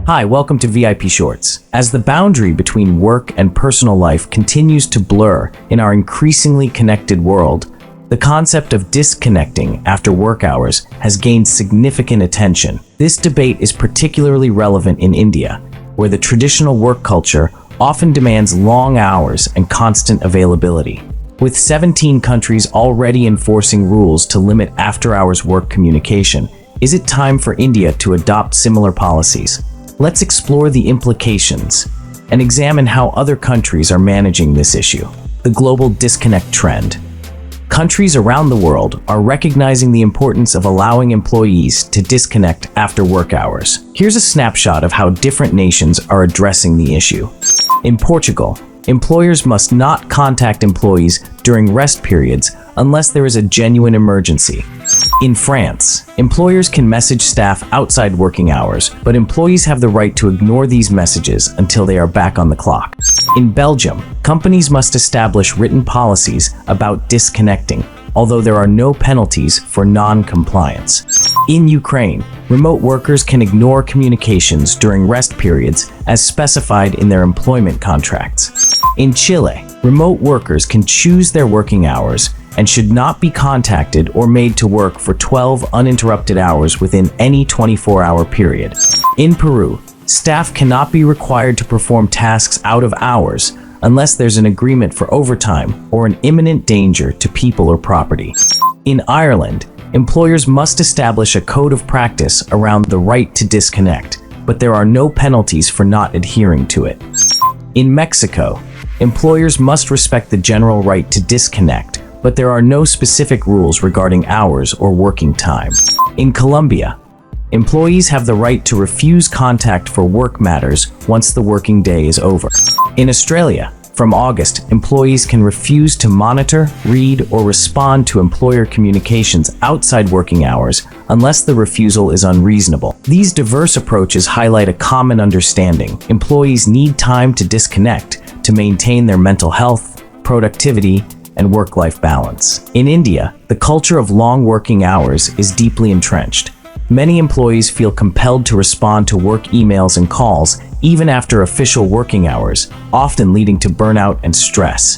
Hi, welcome to VIP Shorts. As the boundary between work and personal life continues to blur in our increasingly connected world, the concept of disconnecting after work hours has gained significant attention. This debate is particularly relevant in India, where the traditional work culture often demands long hours and constant availability. With 17 countries already enforcing rules to limit after-hours work communication, is it time for India to adopt similar policies? Let's explore the implications and examine how other countries are managing this issue. The global disconnect trend. Countries around the world are recognizing the importance of allowing employees to disconnect after work hours. Here's a snapshot of how different nations are addressing the issue. In Portugal, employers must not contact employees during rest periods unless there is a genuine emergency. In France, employers can message staff outside working hours, but employees have the right to ignore these messages until they are back on the clock. In Belgium, companies must establish written policies about disconnecting, although there are no penalties for non-compliance. In Ukraine, remote workers can ignore communications during rest periods as specified in their employment contracts. In Chile, remote workers can choose their working hours and should not be contacted or made to work for 12 uninterrupted hours within any 24-hour period. In Peru, staff cannot be required to perform tasks out of hours unless there's an agreement for overtime or an imminent danger to people or property. In Ireland, employers must establish a code of practice around the right to disconnect, but there are no penalties for not adhering to it. In Mexico, employers must respect the general right to disconnect, but there are no specific rules regarding hours or working time. In Colombia, employees have the right to refuse contact for work matters once the working day is over. In Australia, from August, employees can refuse to monitor, read, or respond to employer communications outside working hours unless the refusal is unreasonable. These diverse approaches highlight a common understanding. Employees need time to disconnect to maintain their mental health, productivity, and work-life balance. In India, the culture of long working hours is deeply entrenched. Many employees feel compelled to respond to work emails and calls even after official working hours, often leading to burnout and stress.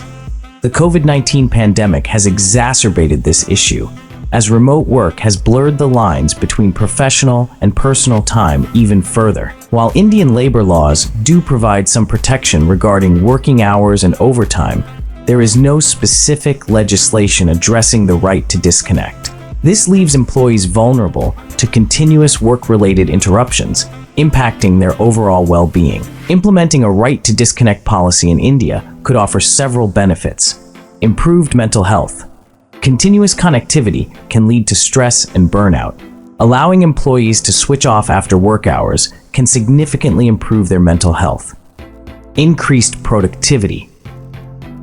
The COVID-19 pandemic has exacerbated this issue, as remote work has blurred the lines between professional and personal time even further. While Indian labor laws do provide some protection regarding working hours and overtime, there is no specific legislation addressing the right to disconnect. This leaves employees vulnerable to continuous work-related interruptions, impacting their overall well-being. Implementing a right to disconnect policy in India could offer several benefits. Improved mental health. Continuous connectivity can lead to stress and burnout. Allowing employees to switch off after work hours can significantly improve their mental health. Increased productivity.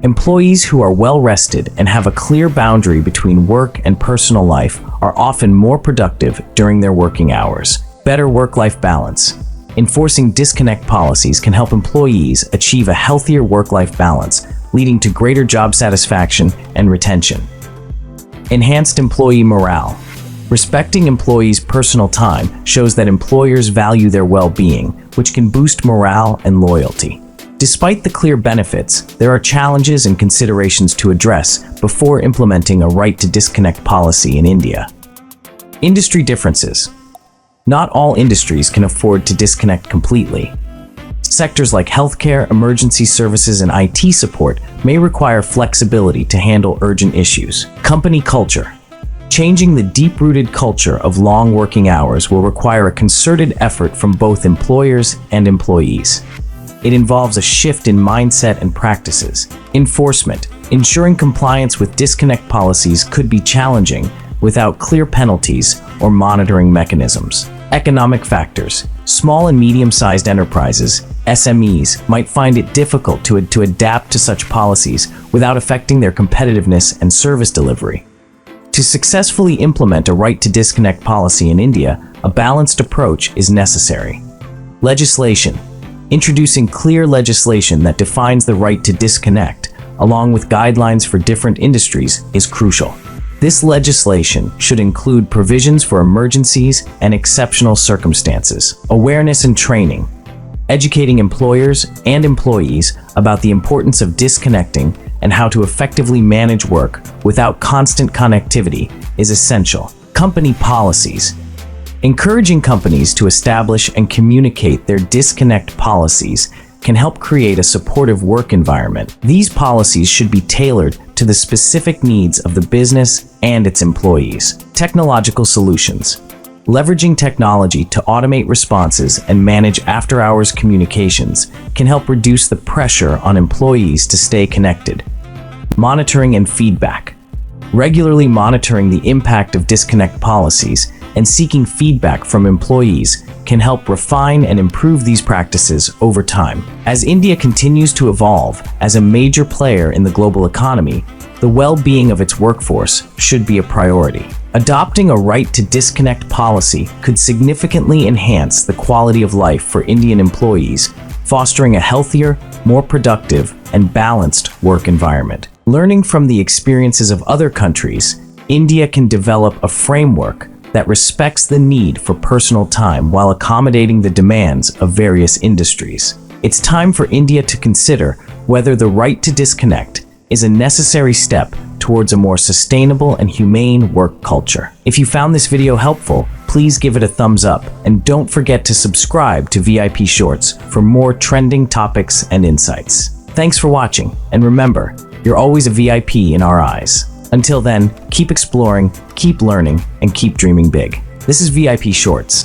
Employees who are well-rested and have a clear boundary between work and personal life are often more productive during their working hours. Better work-life balance. Enforcing disconnect policies can help employees achieve a healthier work-life balance, leading to greater job satisfaction and retention. Enhanced employee morale. Respecting employees' personal time shows that employers value their well-being, which can boost morale and loyalty. Despite the clear benefits, there are challenges and considerations to address before implementing a right to disconnect policy in India. Industry differences. Not all industries can afford to disconnect completely. Sectors like healthcare, emergency services, and IT support may require flexibility to handle urgent issues. Company culture. Changing the deep-rooted culture of long working hours will require a concerted effort from both employers and employees. It involves a shift in mindset and practices. Enforcement. Ensuring compliance with disconnect policies could be challenging without clear penalties or monitoring mechanisms. Economic factors. Small and medium-sized enterprises, SMEs, might find it difficult to adapt to such policies without affecting their competitiveness and service delivery. To successfully implement a right to disconnect policy in India, a balanced approach is necessary. Legislation. Introducing clear legislation that defines the right to disconnect, along with guidelines for different industries, is crucial. This legislation should include provisions for emergencies and exceptional circumstances. Awareness and training. Educating employers and employees about the importance of disconnecting and how to effectively manage work without constant connectivity is essential. Company policies. Encouraging companies to establish and communicate their disconnect policies can help create a supportive work environment. These policies should be tailored to the specific needs of the business and its employees. Technological solutions. Leveraging technology to automate responses and manage after-hours communications can help reduce the pressure on employees to stay connected. Monitoring and feedback. Regularly monitoring the impact of disconnect policies and seeking feedback from employees can help refine and improve these practices over time. As India continues to evolve as a major player in the global economy, the well-being of its workforce should be a priority. Adopting a right to disconnect policy could significantly enhance the quality of life for Indian employees, fostering a healthier, more productive, and balanced work environment. Learning from the experiences of other countries, India can develop a framework that respects the need for personal time while accommodating the demands of various industries. It's time for India to consider whether the right to disconnect is a necessary step towards a more sustainable and humane work culture. If you found this video helpful, please give it a thumbs up and don't forget to subscribe to VIP Shorts for more trending topics and insights. Thanks for watching, and remember, you're always a VIP in our eyes. Until then, keep exploring, keep learning, and keep dreaming big. This is VIP Shorts.